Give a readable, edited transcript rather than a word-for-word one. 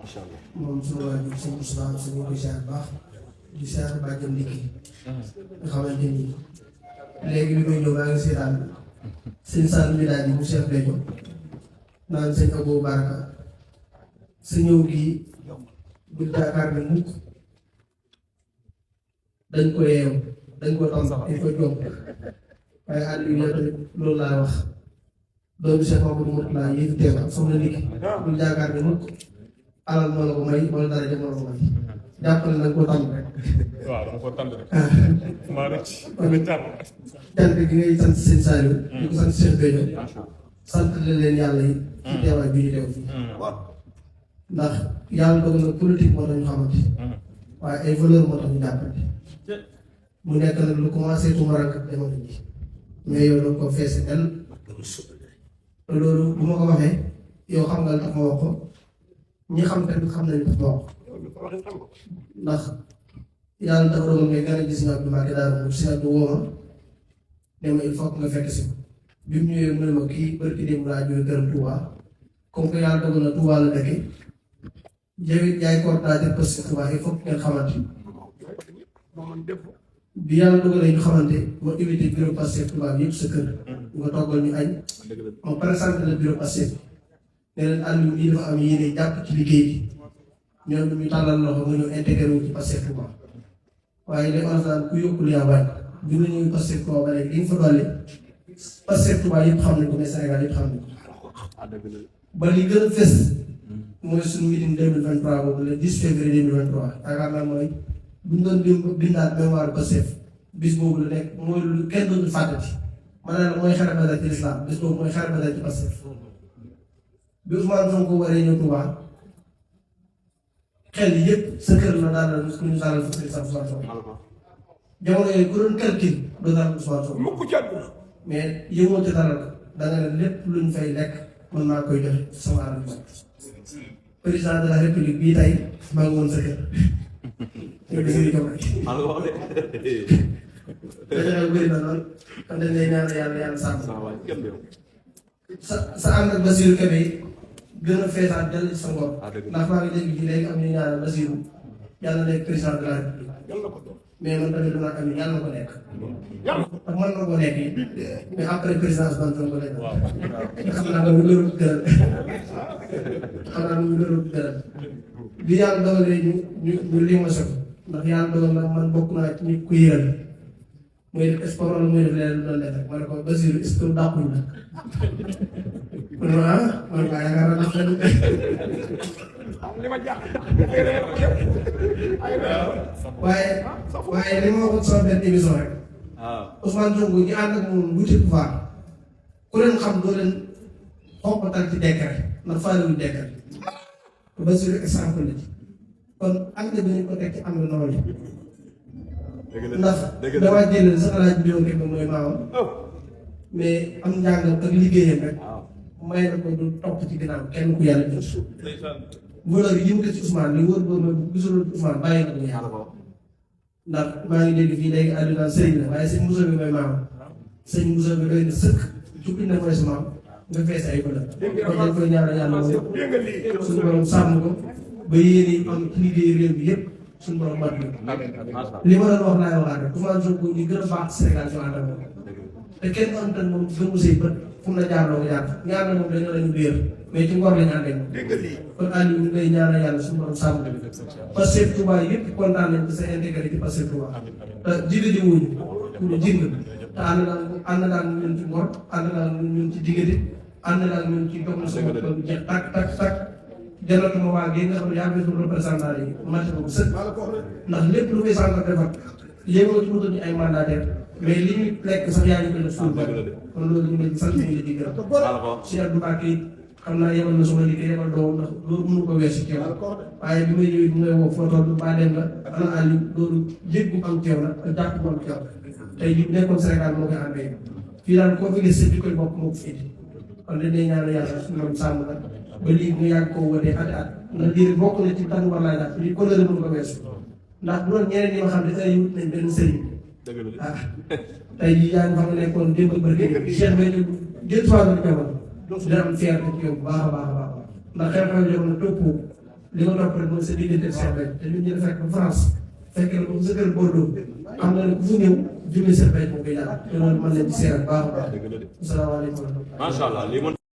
moom suñu waajur suñu Ousmane suñu koy siyaar baax di siyaar bàjjam ndikki nga xamante ni léegi bi may ñëw maa ngi seetaan sëñ Sall mi daal di mu Cheikh Béthio naan sëñ Abou Baraka sa ñëw gi bu jaakaar ne mukk dañ ko yeew dañ ko tam dañ ko jom waaye àll bi yow tamit loolu laa wax doomu Cheikh Mamadou Mourtala yi fi teew ak soxna Ndiki bul jaakaar ne mukk alal moo la ko may wala dara ja moo la ko may jàpp ne dañ ko tam rek waaw dama ko tànn rek. maa rëcc. cant gi ngay sant seen Saliou di ko sant Cheikh Béthio sant leen yàlla yi ci teewaay bi ñu teew fii ndax yàlla dogal na politique moo tax ñu xamante waaye ay valeur moo tax ñu jàppante mu nekk nag lu commencé tumarank ak jamono ji mais yow danga ko feese del te loolu bu ma ko waxee yow xam nga li tax ma wax ko ñi xam tamit xam nañu tax ma wax ko ndax yàlla dafa dogal ngay gën a gis nga Abdou Mbacké daal si Abdou wooma ne ma il faut que nga fekk si ko bi mu ñëwee mu ne ma kii barki démb laa jógee këram Touba comme que yàlla dogal na Touba la dëkk yow it yaay coordinateur parce que Touba il faut que ngeen xamante bi yàlla dogalee ñu xamante ma invité bureau Pastef Touba bi yëpp sa kër nga toggal ñu añ ma présenté le bureau Pastef ne leen ànd lii dafa am yéene jàpp ci liggéey bi ñoom ñu tàllal loxo nga ñëw intégré wu ci Pastef Touba waaye li ma naan ku yokkul yaa wàññi bi nga ñëw Pastef Touba ba léegi li nga fa dolli Pastef Touba yëpp xam nañ ko mais Sénégal yëpp xam nañ ko ba li gën a fës mooy suñu meeting 2023 boobu le 10 février 2023 yaakaar naa mooy bu ñu doon bindaat mémoire Pastef bis boobu la nekk mooy lu kenn dootul fàttati maanaam la mooy xare Badar ci lislaam bis boobu mooy xare Badar ci Pastef bi Ousmane Sonko waree ñëw Touba xel yëpp sa kër la daal la ku ñu saalal fa président Ousmane Sonko jamono yooyu ku doon calcul doo daal Ousmane Sonko mais yëngoon ci dara da nga ne lépp luñ fay lekk mën naa koy joxe sama alal président de la république bii tey maa ngi woon sa kër te Bassirou Diomaye bëri na lool kon dañ lay ñaan yàlla yàlla sàmm sa ànd ak Bassirou Kébé gën a feesaat dell ci sa ngor ndax maa ngi dégg fii léegi am ñu ñaanal Bassirou yàlla nekk président de la république mais man tamit dinaa am yàlla na ko nekk ndax mën na ko nekk mais après présidence ban ko nekk xam naa mu gërëm gërëm xam naa mu gërëm gërëm bi yàlla dogalee ñu limase ko ndax yàlla dogal na man bokk naa ci ñi ku yëral muy def sport wala muy def leneen lu doon def rek ma ne ko Bassirou est-ce que dàquñ la kon man kaa yaakaar naa daf waaye li ma waxoon sama benn émission rek Ousmane Sonko ñu ànd ak moom wuti pouvoir ku leen xam doo leen xoppatal ci décret ndax faalewuñ décret te Bassirou exemple la ci kon ànd bi ñu ko teg ci am na noonu ndax damaa jëlee sa alaaj bi yoon rek mooy maamam mais am njàngam ak liggéeyam rek may na ko du topp ci ginnaaw kenn ku yàlla jot valeur yi mu ko ci Ousmane li wóor boobu mooy bu gisul Ousmane bàyyi na ko yàlla ndax maa ngi dégg fii léegi àdduna sëriñ la waaye sëñ Moussa bi mooy maamam sëñ Moussa bi doy na sëkk jukki na mooy sa maam nga fees ay valeur kon dañ koy ñaanal yàlla moom suñu borom sàmm ko ba yéene am ci liggéey réew bi yëpp suñu borom mat na li ma doon wax laay waxaat rek Ousmane Sonko ñu gën a baax Sénégal ci ànd ak moom te kenn am tan moom gën mu sëy bët fu mu la jaarloo ko jaar ñaar na moom dañoo lañu réer mais ci ngor lañu àndee moom kon Aliou ñu ngay ñaanal yàlla suñu borom sàmm Pastef Touba yëpp kontaan nañ ci sa intégrité Pastef Touba te jiga ji wuñu ku ñu jing te ànd naa ñun ci ngor ànd naa ñun ci diggante ànd naa ñun ci dox na sa bopp kon jeex tak jalatuma waa gi nga xam ne yaa ngi suñu représentant yi mate ko sëkk ndax lépp lu koy sànq defar yéegoo ci wutal ñu ay mandataire mais li ñu lekk sax yaa ngi koy def suul ba kon loolu ñu ngi sant ñu ngi di gërëm si Abdou Mbacké xam naa yebal na suma liggéey yebal doom ndax loolu mënu ko weesu teew waaye bi may ñëwee bi ngay woo foo toll baa dem nga ana àlli loolu yëg bu am teew la ak jàpp bu am teew tey li nekkoon Sénégal moo koy àndee fii daal koo fi gis sa jikkoy bopp moo ko fi indi kon dañ lay ñaan yàlla suñu moom sàmm la ba lii mu yàgg koo wotee ati at ndax diir bokk na ci tànn war laay daal lii ko mënu ko weesu ndax bu doon ñeneen ñi nga xam ne ay wut nañ benn sëriñ ah tey jii yaa ngi fa nga nekkoon démb barke Cheikh Béthio jël fois nga demoon dina am fierté ci yow bu baax a baax a baax ndax xew-xew jamono toppoo li nga topp rek mooy sa diggante ak Cheikh Béthio te ñun ñu fekk ba France fekk na ko sa kër Bordeaux xam nga ne ku fu ñëw jëmee Cheikh Béthio moom koy daal te loolu mën leen ci seeral baax a baax. asalaamaaleykum. macha allah lii